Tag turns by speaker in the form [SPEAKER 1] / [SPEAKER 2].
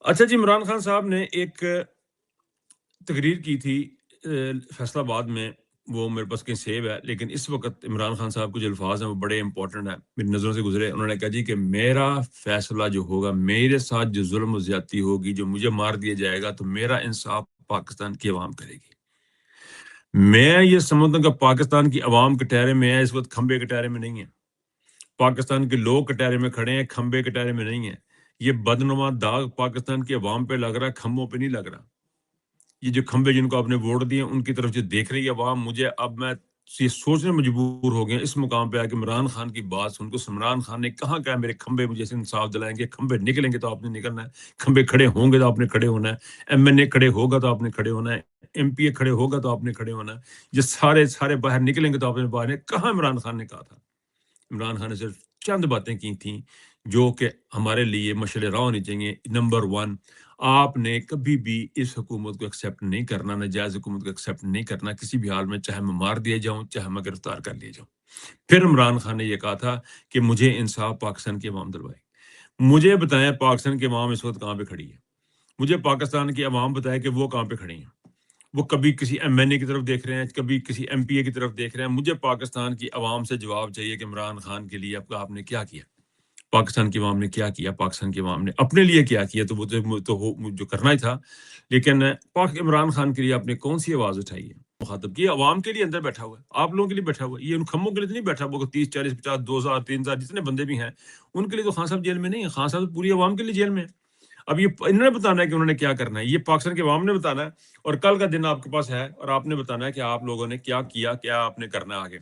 [SPEAKER 1] اچھا جی، عمران خان صاحب نے ایک تقریر کی تھی فیصل آباد میں، وہ میرے پاس کہیں سیو ہے، لیکن اس وقت عمران خان صاحب کے جو الفاظ ہیں وہ بڑے امپورٹنٹ ہیں، میری نظروں سے گزرے۔ انہوں نے کہا جی کہ میرا فیصلہ جو ہوگا، میرے ساتھ جو ظلم و زیادتی ہوگی، جو مجھے مار دیا جائے گا، تو میرا انصاف پاکستان کی عوام کرے گی۔ میں یہ سمجھتا ہوں کہ پاکستان کی عوام کٹہرے میں ہے، اس وقت کھمبے کٹہرے میں نہیں ہے۔ پاکستان کے لوگ کٹہرے میں کھڑے ہیں، کھمبے کٹہرے میں نہیں ہیں۔ یہ بدنما داغ پاکستان کی عوام پہ لگ رہا ہے، کھمبوں پہ نہیں لگ رہا۔ یہ جو کھمبے جن کو آپ نے ووٹ دیے، ان کی طرف جو دیکھ رہی ہے عوام، مجھے اب میں یہ سوچنے مجبور ہو گیا اس مقام پہ آ کہ عمران خان کی بات سن کو عمران خان نے کہاں کہا میرے کھمبے مجھے سے انصاف دلائیں گے، کھمبے نکلیں گے تو آپ نے نکلنا ہے، کھمبے کھڑے ہوں گے تو آپ نے کھڑے ہونا ہے، ایم این اے کھڑے ہوگا تو آپ نے کھڑے ہونا ہے، ایم پی اے کھڑے ہوگا تو آپ نے کھڑے ہونا ہے، یہ سارے باہر نکلیں گے تو آپ نے باہر ہے۔ کہاں عمران خان نے کہا تھا؟ عمران خان نے صرف چند باتیں کی تھیں جو کہ ہمارے لیے مشعل راہ ہونی چاہیے۔ نمبر 1، آپ نے کبھی بھی اس حکومت کو ایکسیپٹ نہیں کرنا، ناجائز حکومت کو ایکسیپٹ نہیں کرنا کسی بھی حال میں، چاہے میں مار دیا جاؤں، چاہے میں گرفتار کر لیا جاؤں۔ پھر عمران خان نے یہ کہا تھا کہ مجھے انصاف پاکستان کی عوام دلوائے۔ مجھے بتائیں پاکستان کی عوام اس وقت کہاں پہ کھڑی ہے؟ مجھے پاکستان کی عوام بتائے کہ وہ کہاں پہ کھڑی ہیں۔ وہ کبھی کسی ایم این اے کی طرف دیکھ رہے ہیں، کبھی کسی ایم پی اے کی طرف دیکھ رہے ہیں۔ مجھے پاکستان کی عوام سے جواب چاہیے کہ عمران خان کے لیے آپ نے کیا کیا، پاکستان کی عوام نے کیا کیا، پاکستان کی عوام نے اپنے لیے کیا کیا، تو وہ جو کرنا ہی تھا۔ لیکن عمران خان کے لیے آپ نے کون سی آواز اٹھائی ہے؟ مخاطب کی عوام کے لیے اندر بیٹھا ہوا ہے، آپ لوگوں کے لیے بیٹھا ہوا ہے، یہ ان کھمبوں کے لیے تو نہیں بیٹھا ہوا کہ 30 40 50 2000 3000 جتنے بندے بھی ہیں ان کے لیے تو خان صاحب جیل میں نہیں ہے، خان صاحب تو پوری عوام کے لیے جیل میں ہے۔ اب یہ انہوں نے بتانا ہے کہ انہوں نے کیا کرنا ہے، یہ پاکستان کے عوام نے بتانا ہے، اور کل کا دن آپ کے پاس ہے اور آپ نے بتانا ہے کہ آپ لوگوں نے کیا کیا، کیا آپ نے کرنا ہے آگے۔